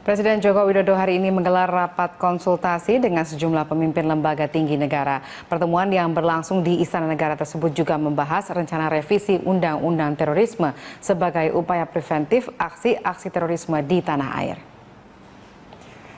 Presiden Joko Widodo hari ini menggelar rapat konsultasi dengan sejumlah pemimpin lembaga tinggi negara. Pertemuan yang berlangsung di Istana Negara tersebut juga membahas rencana revisi Undang-Undang Terorisme sebagai upaya preventif aksi-aksi terorisme di tanah air.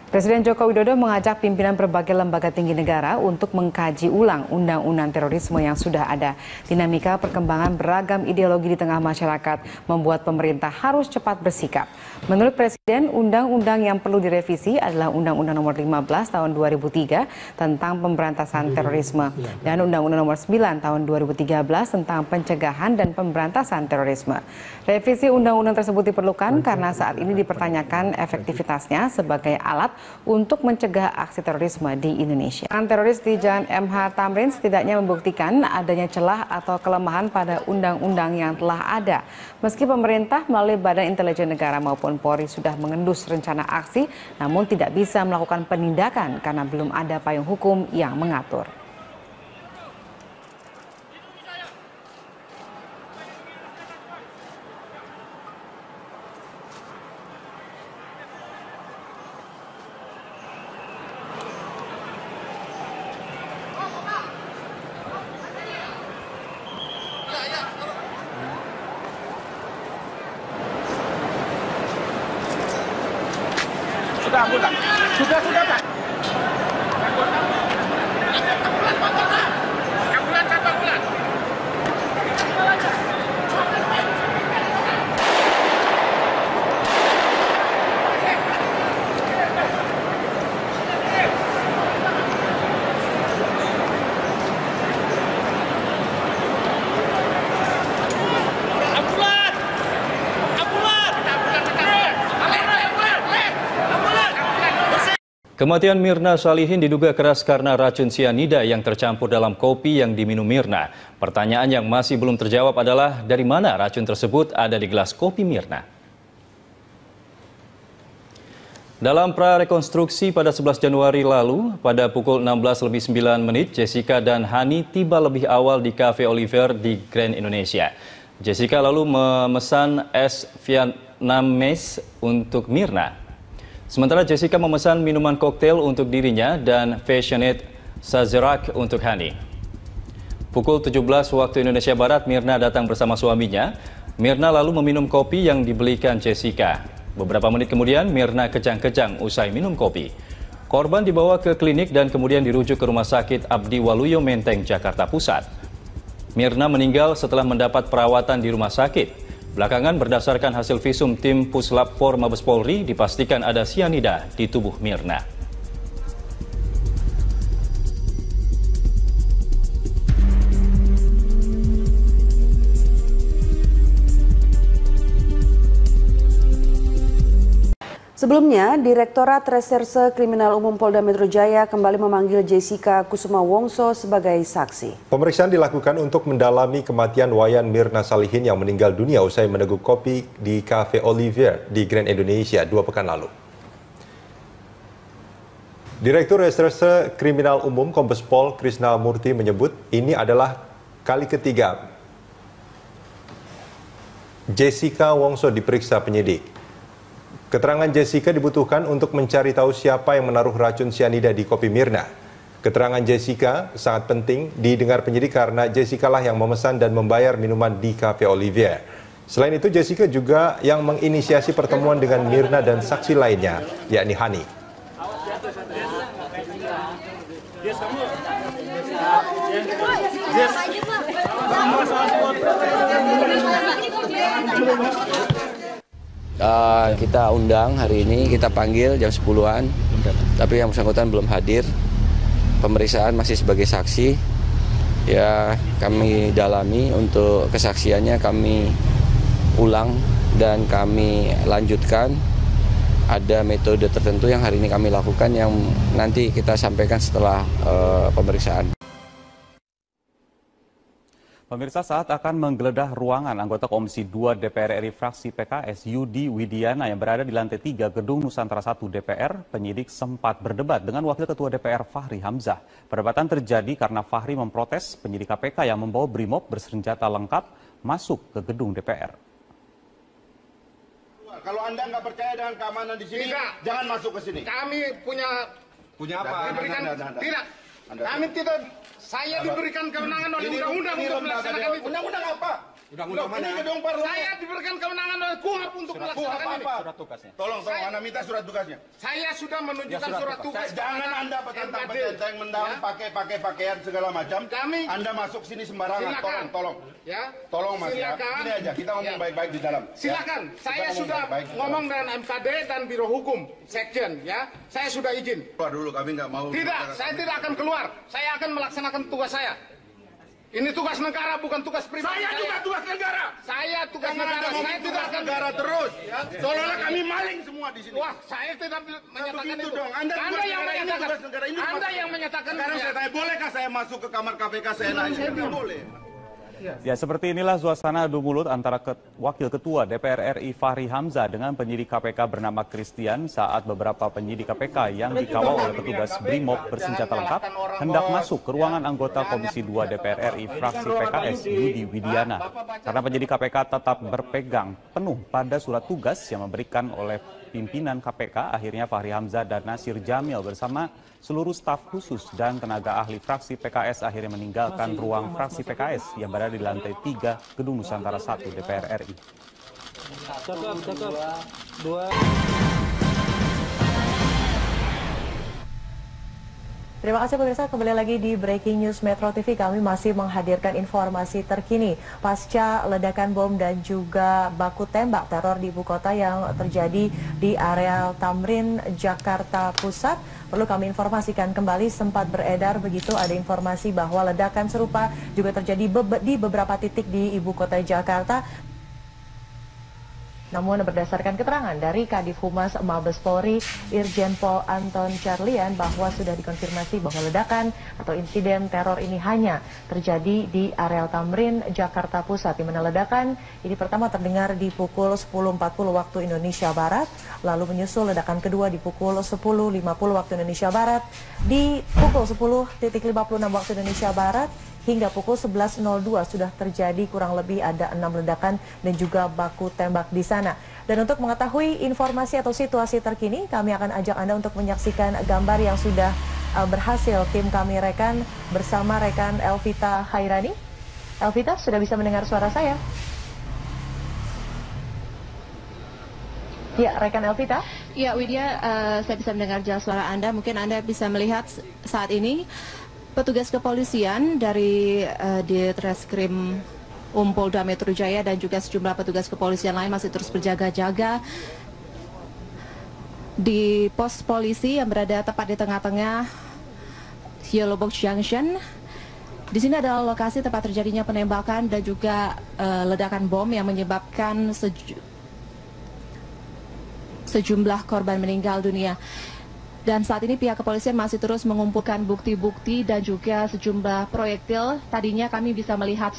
Presiden Joko Widodo mengajak pimpinan berbagai lembaga tinggi negara untuk mengkaji ulang undang-undang terorisme yang sudah ada. Dinamika perkembangan beragam ideologi di tengah masyarakat membuat pemerintah harus cepat bersikap. Menurut Presiden, undang-undang yang perlu direvisi adalah Undang-Undang Nomor 15 Tahun 2003 tentang pemberantasan terorisme dan Undang-Undang Nomor 9 Tahun 2013 tentang pencegahan dan pemberantasan terorisme. Revisi undang-undang tersebut diperlukan karena saat ini dipertanyakan efektivitasnya sebagai alat untuk mencegah aksi terorisme di Indonesia. Teroris di Jalan MH Tamrin setidaknya membuktikan adanya celah atau kelemahan pada undang-undang yang telah ada. Meski pemerintah melalui Badan Intelijen Negara maupun Polri sudah mengendus rencana aksi, namun tidak bisa melakukan penindakan karena belum ada payung hukum yang mengatur. Sudah, Pak. Ambulan. Kematian Mirna Salihin diduga keras karena racun sianida yang tercampur dalam kopi yang diminum Mirna. Pertanyaan yang masih belum terjawab adalah dari mana racun tersebut ada di gelas kopi Mirna. Dalam prarekonstruksi pada 11 Januari lalu, pada pukul 16:09, Jessica dan Hani tiba lebih awal di Cafe Oliver di Grand Indonesia. Jessica lalu memesan es Vietnamese untuk Mirna. Sementara Jessica memesan minuman koktail untuk dirinya dan Fashionette Sazerac untuk Hani. Pukul 17 waktu Indonesia Barat, Mirna datang bersama suaminya. Mirna lalu meminum kopi yang dibelikan Jessica. Beberapa menit kemudian, Mirna kejang-kejang usai minum kopi. Korban dibawa ke klinik dan kemudian dirujuk ke Rumah Sakit Abdi Waluyo Menteng, Jakarta Pusat. Mirna meninggal setelah mendapat perawatan di rumah sakit. Belakangan berdasarkan hasil visum tim Puslap 4 Mabes Polri dipastikan ada sianida di tubuh Mirna. Sebelumnya, Direktorat Reserse Kriminal Umum Polda Metro Jaya kembali memanggil Jessica Kusuma Wongso sebagai saksi. Pemeriksaan dilakukan untuk mendalami kematian Wayan Mirna Salihin yang meninggal dunia usai meneguk kopi di Cafe Oliver di Grand Indonesia 2 pekan lalu. Direktur Reserse Kriminal Umum Kombes Pol Krisna Murti menyebut ini adalah kali ketiga Jessica Wongso diperiksa penyidik. Keterangan Jessica dibutuhkan untuk mencari tahu siapa yang menaruh racun sianida di kopi Mirna. Keterangan Jessica sangat penting didengar penyidik karena Jessica lah yang memesan dan membayar minuman di Cafe Olivier. Selain itu, Jessica juga yang menginisiasi pertemuan dengan Mirna dan saksi lainnya, yakni Hani. Kita undang hari ini, kita panggil jam 10-an, tapi yang bersangkutan belum hadir. Pemeriksaan masih sebagai saksi. Ya, kami dalami untuk kesaksiannya, kami ulang dan kami lanjutkan. Ada metode tertentu yang hari ini kami lakukan yang nanti kita sampaikan setelah pemeriksaan. Pemirsa, saat akan menggeledah ruangan anggota Komisi 2 DPR RI fraksi PKS Yudi Widiana yang berada di lantai 3 Gedung Nusantara 1 DPR, penyidik sempat berdebat dengan Wakil Ketua DPR Fahri Hamzah. Perdebatan terjadi karena Fahri memprotes penyidik KPK yang membawa brimob bersenjata lengkap masuk ke gedung DPR. Kalau Anda nggak percaya dengan keamanan di sini, jangan masuk ke sini. Kami punya apa? diberikan tidak. Kami tidak. Saya diberikan kewenangan oleh undang-undang untuk melaksanakan itu. Undang-undang apa? Undang-undang mana? Ini gedung parlemen. Saya diberikan kewenangan oleh KUHAP untuk melaksanakan ini. Surat tugasnya. Tolong, Anda minta surat tugasnya. Saya sudah menunjukkan surat tugas. Jangan Anda petentang-petentang mendalam pakai pakaian segala macam. Anda masuk sini sembarangan. Tolong. Ya. Tolong Mas. Silakan. Ini aja, kita ngomong baik-baik di dalam. Silakan. Saya sudah ngomong dengan MKD dan Biro Hukum Sekjen, ya. Saya sudah izin. Keluar dulu, kami nggak mau. Tidak, saya tidak akan keluar. Saya akan melaksanakan tugas saya. Ini tugas negara, bukan tugas pribadi. Saya juga tugas negara. Saya tugas negara. Saya tidak akan negara terus. Seolah-olah kami maling semua di sini. Wah, saya tidak menyatakan itu. Dong. Anda yang menyatakan. Anda yang menyatakan. Sekarang saya tanya, bolehkah saya masuk ke kamar KPK saya nanya? Tidak boleh. Ya, seperti inilah suasana adu mulut antara Wakil Ketua DPR RI Fahri Hamzah dengan penyidik KPK bernama Christian saat beberapa penyidik KPK yang dikawal oleh petugas BRIMOB bersenjata lengkap hendak masuk ke ruangan anggota Komisi 2 DPR RI fraksi PKS Yudi Widiana. Karena penyidik KPK tetap berpegang penuh pada surat tugas yang memberikan oleh pimpinan KPK, akhirnya Fahri Hamzah dan Nasir Jamil bersama seluruh staf khusus dan tenaga ahli fraksi PKS akhirnya meninggalkan ruang fraksi PKS yang berada di lantai 3 Gedung Nusantara 1 DPR RI. Terima kasih pemirsa, kembali lagi di Breaking News Metro TV. Kami masih menghadirkan informasi terkini pasca ledakan bom dan juga baku tembak teror di ibu kota yang terjadi di areal Tamrin, Jakarta Pusat. Perlu kami informasikan kembali, sempat beredar begitu ada informasi bahwa ledakan serupa juga terjadi di beberapa titik di ibu kota Jakarta. Namun berdasarkan keterangan dari Kadif Humas Mabes Polri, Irjen Pol Anton Carlian, bahwa sudah dikonfirmasi bahwa ledakan atau insiden teror ini hanya terjadi di areal Tamrin, Jakarta Pusat, di mana ledakan ini pertama terdengar di pukul 10.40 waktu Indonesia Barat, lalu menyusul ledakan kedua di pukul 10.50 waktu Indonesia Barat, di pukul 10.56 waktu Indonesia Barat, hingga pukul 11.02 sudah terjadi kurang lebih ada 6 ledakan dan juga baku tembak di sana. Dan untuk mengetahui informasi atau situasi terkini, kami akan ajak Anda untuk menyaksikan gambar yang sudah berhasil tim kami rekan bersama rekan Elvita Hairani. Elvita, sudah bisa mendengar suara saya? Ya, rekan Elvita. Ya, Widya, saya bisa mendengar jelas suara Anda. Mungkin Anda bisa melihat saat ini petugas kepolisian dari Ditreskrim Polda Metro Jaya dan juga sejumlah petugas kepolisian lain masih terus berjaga-jaga di pos polisi yang berada tepat di tengah-tengah Yellow Box Junction. Di sini adalah lokasi tempat terjadinya penembakan dan juga ledakan bom yang menyebabkan sejumlah korban meninggal dunia. Dan saat ini pihak kepolisian masih terus mengumpulkan bukti-bukti dan juga sejumlah proyektil. Tadinya kami bisa melihat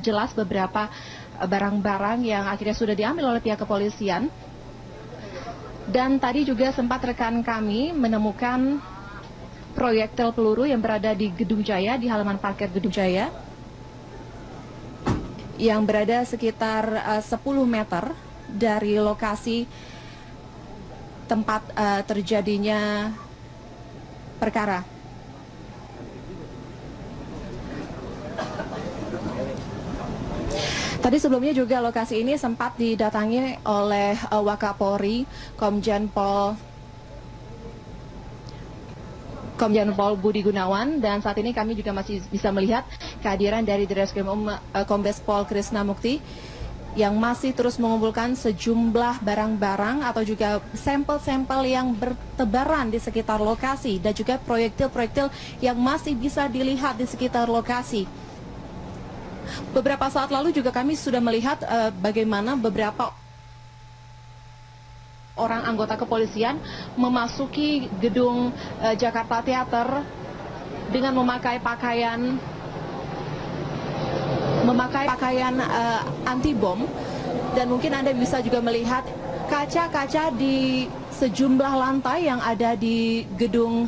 jelas beberapa barang-barang yang akhirnya sudah diambil oleh pihak kepolisian. Dan tadi juga sempat rekan kami menemukan proyektil peluru yang berada di Gedung Jaya, di halaman parkir Gedung Jaya, yang berada sekitar 10 meter dari lokasi tempat terjadinya perkara. Tadi sebelumnya juga lokasi ini sempat didatangi oleh Wakapolri, Komjen Pol Budi Gunawan, dan saat ini kami juga masih bisa melihat kehadiran dari Ditreskrim Kombes Pol Krisna Mukti yang masih terus mengumpulkan sejumlah barang-barang atau juga sampel-sampel yang bertebaran di sekitar lokasi dan juga proyektil-proyektil yang masih bisa dilihat di sekitar lokasi. Beberapa saat lalu juga kami sudah melihat bagaimana beberapa orang anggota kepolisian memasuki gedung Jakarta Theater dengan memakai pakaian anti bom, dan mungkin Anda bisa juga melihat kaca-kaca di sejumlah lantai yang ada di gedung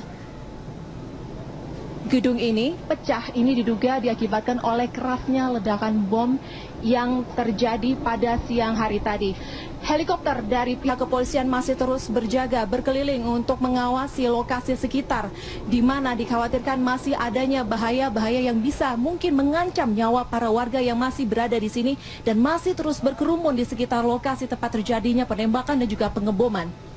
ini pecah. Ini diduga diakibatkan oleh kerasnya ledakan bom yang terjadi pada siang hari tadi. Helikopter dari pihak kepolisian masih terus berjaga berkeliling untuk mengawasi lokasi sekitar, di mana dikhawatirkan masih adanya bahaya-bahaya yang bisa mungkin mengancam nyawa para warga yang masih berada di sini dan masih terus berkerumun di sekitar lokasi tempat terjadinya penembakan dan juga pengeboman.